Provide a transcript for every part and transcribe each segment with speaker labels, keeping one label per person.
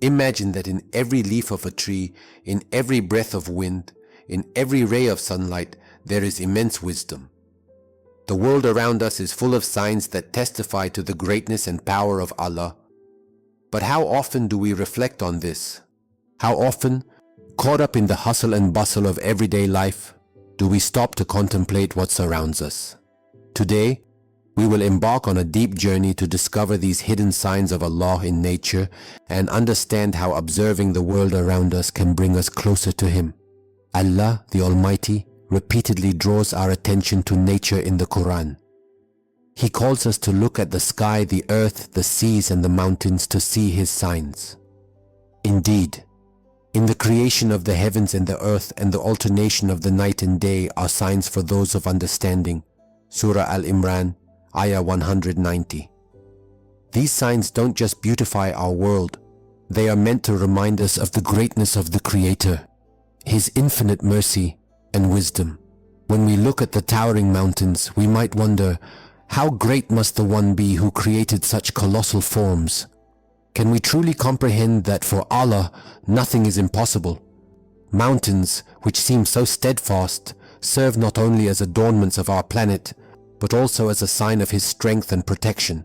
Speaker 1: Imagine that in every leaf of a tree, in every breath of wind, in every ray of sunlight, there is immense wisdom. The world around us is full of signs that testify to the greatness and power of Allah. But how often do we reflect on this? How often, caught up in the hustle and bustle of everyday life, do we stop to contemplate what surrounds us? Today, we will embark on a deep journey to discover these hidden signs of Allah in nature and understand how observing the world around us can bring us closer to Him. Allah, the Almighty, repeatedly draws our attention to nature in the Quran. He calls us to look at the sky, the earth, the seas, and the mountains to see His signs. Indeed, in the creation of the heavens and the earth and the alternation of the night and day are signs for those of understanding. Surah Al-Imran, Ayah 190. These signs don't just beautify our world, they are meant to remind us of the greatness of the Creator, His infinite mercy and wisdom. When we look at the towering mountains, we might wonder, how great must the One be who created such colossal forms? Can we truly comprehend that for Allah, nothing is impossible? Mountains, which seem so steadfast, serve not only as adornments of our planet, but also as a sign of His strength and protection.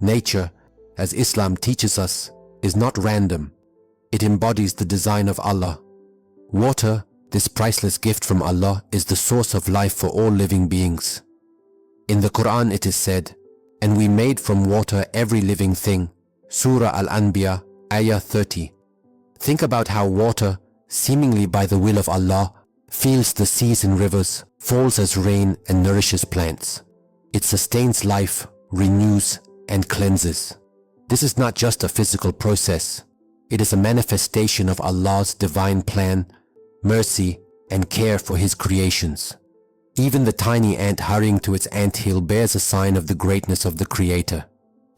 Speaker 1: Nature, as Islam teaches us, is not random. It embodies the design of Allah. Water, this priceless gift from Allah, is the source of life for all living beings. In the Quran it is said, "And we made from water every living thing." Surah Al-Anbiya, Ayah 30. Think about how water, seemingly by the will of Allah, fills the seas and rivers, falls as rain, and nourishes plants. It sustains life, renews, and cleanses. This is not just a physical process. It is a manifestation of Allah's divine plan, mercy, and care for His creations. Even the tiny ant hurrying to its anthill bears a sign of the greatness of the Creator.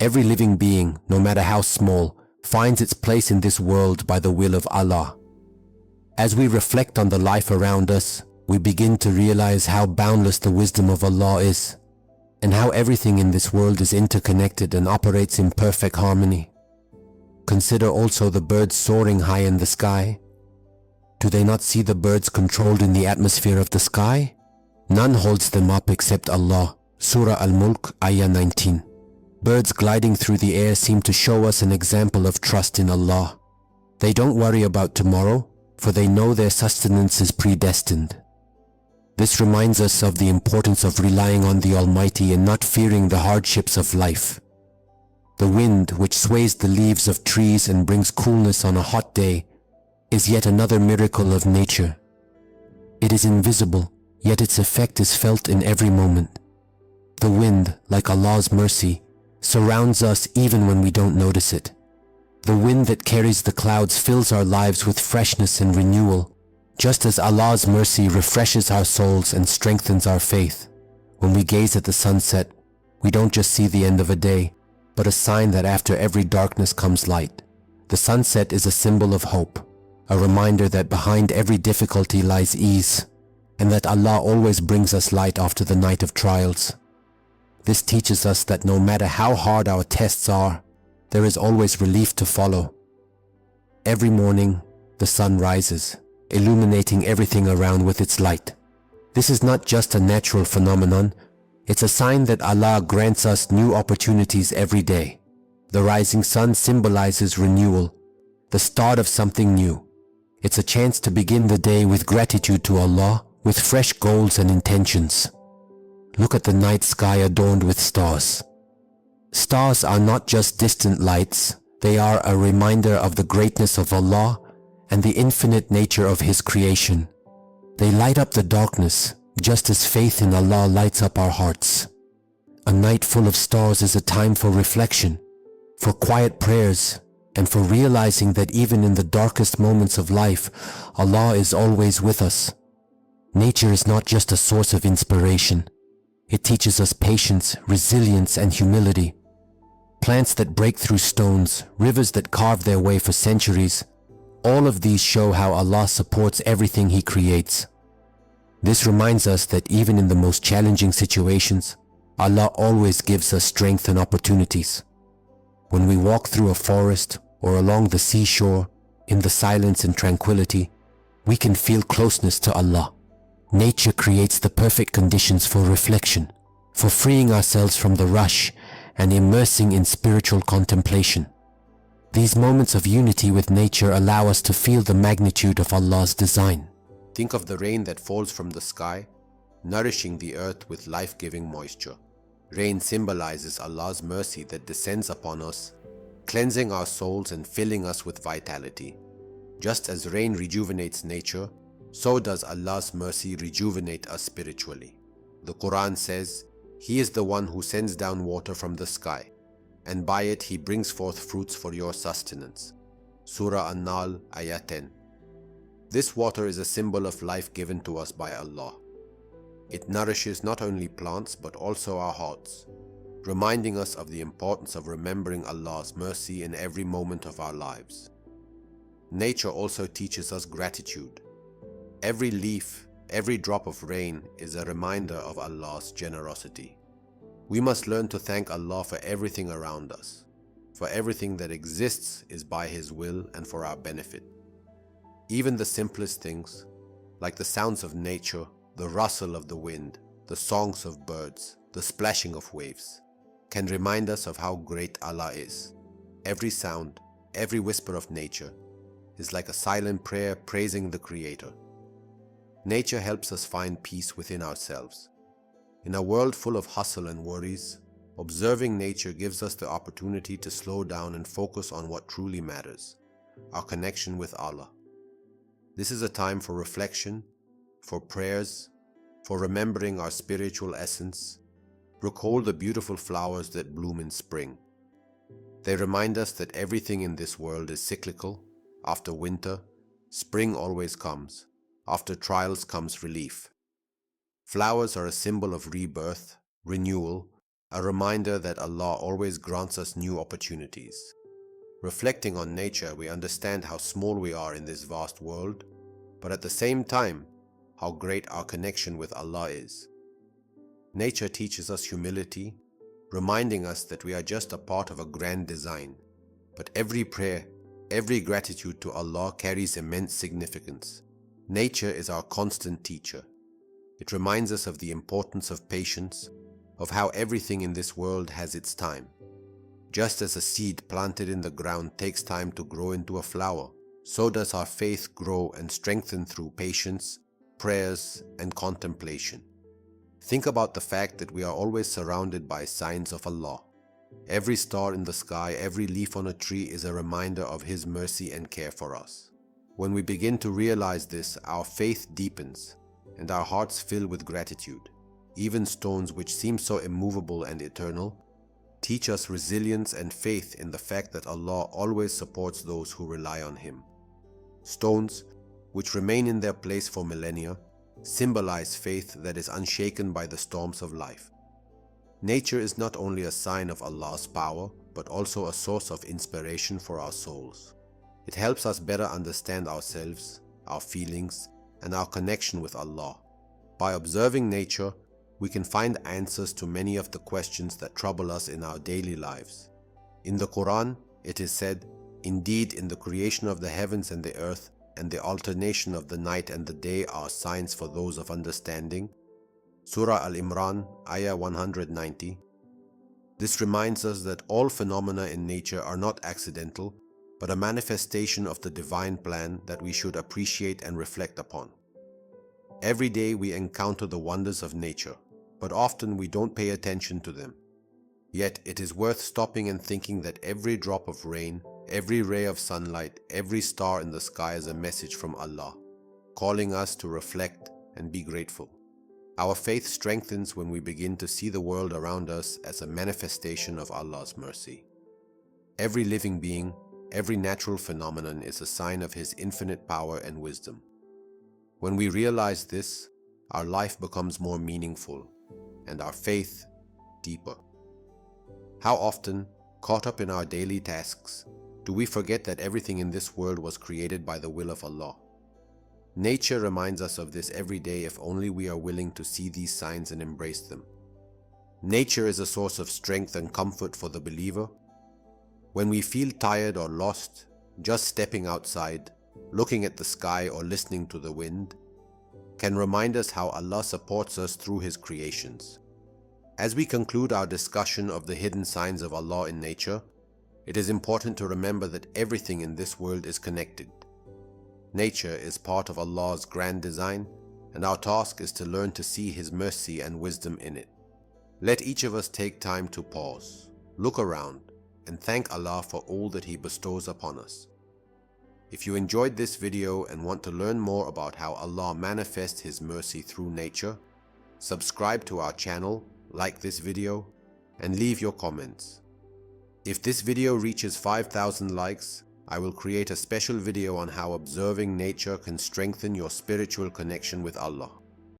Speaker 1: Every living being, no matter how small, finds its place in this world by the will of Allah. As we reflect on the life around us, we begin to realize how boundless the wisdom of Allah is, and how everything in this world is interconnected and operates in perfect harmony. Consider also the birds soaring high in the sky. Do they not see the birds controlled in the atmosphere of the sky? None holds them up except Allah. Surah Al-Mulk, Ayah 19. Birds gliding through the air seem to show us an example of trust in Allah. They don't worry about tomorrow, for they know their sustenance is predestined. This reminds us of the importance of relying on the Almighty and not fearing the hardships of life. The wind, which sways the leaves of trees and brings coolness on a hot day, is yet another miracle of nature. It is invisible, yet its effect is felt in every moment. The wind, like Allah's mercy, surrounds us even when we don't notice it. The wind that carries the clouds fills our lives with freshness and renewal, just as Allah's mercy refreshes our souls and strengthens our faith. When we gaze at the sunset, we don't just see the end of a day, but a sign that after every darkness comes light. The sunset is a symbol of hope, a reminder that behind every difficulty lies ease, and that Allah always brings us light after the night of trials. This teaches us that no matter how hard our tests are, there is always relief to follow. Every morning, the sun rises, illuminating everything around with its light. This is not just a natural phenomenon, it's a sign that Allah grants us new opportunities every day. The rising sun symbolizes renewal, the start of something new. It's a chance to begin the day with gratitude to Allah, with fresh goals and intentions. Look at the night sky adorned with stars. Stars are not just distant lights, they are a reminder of the greatness of Allah and the infinite nature of His creation. They light up the darkness, just as faith in Allah lights up our hearts. A night full of stars is a time for reflection, for quiet prayers, and for realizing that even in the darkest moments of life, Allah is always with us. Nature is not just a source of inspiration. It teaches us patience, resilience, and humility. Plants that break through stones, rivers that carve their way for centuries, all of these show how Allah supports everything He creates. This reminds us that even in the most challenging situations, Allah always gives us strength and opportunities. When we walk through a forest or along the seashore, in the silence and tranquility, we can feel closeness to Allah. Nature creates the perfect conditions for reflection, for freeing ourselves from the rush and immersing in spiritual contemplation. These moments of unity with nature allow us to feel the magnitude of Allah's design. Think of the rain that falls from the sky, nourishing the earth with life-giving moisture. Rain symbolizes Allah's mercy that descends upon us, cleansing our souls and filling us with vitality. Just as rain rejuvenates nature, so does Allah's mercy rejuvenate us spiritually. The Quran says, "He is the one who sends down water from the sky, and by it He brings forth fruits for your sustenance." Surah An-Nahl, Ayah 10. This water is a symbol of life given to us by Allah. It nourishes not only plants but also our hearts, reminding us of the importance of remembering Allah's mercy in every moment of our lives. Nature also teaches us gratitude. Every leaf, every drop of rain is a reminder of Allah's generosity. We must learn to thank Allah for everything around us, for everything that exists is by His will and for our benefit. Even the simplest things, like the sounds of nature, the rustle of the wind, the songs of birds, the splashing of waves, can remind us of how great Allah is. Every sound, every whisper of nature is like a silent prayer praising the Creator. Nature helps us find peace within ourselves. In a world full of hustle and worries, observing nature gives us the opportunity to slow down and focus on what truly matters, our connection with Allah. This is a time for reflection, for prayers, for remembering our spiritual essence. Recall the beautiful flowers that bloom in spring. They remind us that everything in this world is cyclical. After winter, spring always comes. After trials comes relief. Flowers are a symbol of rebirth, renewal, a reminder that Allah always grants us new opportunities. Reflecting on nature, we understand how small we are in this vast world, but at the same time, how great our connection with Allah is. Nature teaches us humility, reminding us that we are just a part of a grand design. But every prayer, every gratitude to Allah carries immense significance. Nature is our constant teacher. It reminds us of the importance of patience, of how everything in this world has its time. Just as a seed planted in the ground takes time to grow into a flower, so does our faith grow and strengthen through patience, prayers, and contemplation. Think about the fact that we are always surrounded by signs of Allah. Every star in the sky, every leaf on a tree is a reminder of His mercy and care for us. When we begin to realize this, our faith deepens and our hearts fill with gratitude. Even stones, which seem so immovable and eternal, teach us resilience and faith in the fact that Allah always supports those who rely on Him. Stones, which remain in their place for millennia, symbolize faith that is unshaken by the storms of life. Nature is not only a sign of Allah's power, but also a source of inspiration for our souls. It helps us better understand ourselves, our feelings, and our connection with Allah. By observing nature, we can find answers to many of the questions that trouble us in our daily lives. In the Quran, it is said, "Indeed, in the creation of the heavens and the earth, and the alternation of the night and the day are signs for those of understanding." Surah Al-Imran, Ayah 190. This reminds us that all phenomena in nature are not accidental, but a manifestation of the divine plan that we should appreciate and reflect upon. Every day we encounter the wonders of nature, but often we don't pay attention to them. Yet it is worth stopping and thinking that every drop of rain, every ray of sunlight, every star in the sky is a message from Allah, calling us to reflect and be grateful. Our faith strengthens when we begin to see the world around us as a manifestation of Allah's mercy. Every living being, every natural phenomenon is a sign of His infinite power and wisdom. When we realize this, our life becomes more meaningful and our faith deeper. How often, caught up in our daily tasks, do we forget that everything in this world was created by the will of Allah? Nature reminds us of this every day if only we are willing to see these signs and embrace them. Nature is a source of strength and comfort for the believer. When we feel tired or lost, just stepping outside, looking at the sky or listening to the wind, can remind us how Allah supports us through His creations. As we conclude our discussion of the hidden signs of Allah in nature, it is important to remember that everything in this world is connected. Nature is part of Allah's grand design, and our task is to learn to see His mercy and wisdom in it. Let each of us take time to pause, look around, and thank Allah for all that He bestows upon us. If you enjoyed this video and want to learn more about how Allah manifests His mercy through nature, subscribe to our channel, like this video, and leave your comments. If this video reaches 5,000 likes, I will create a special video on how observing nature can strengthen your spiritual connection with Allah.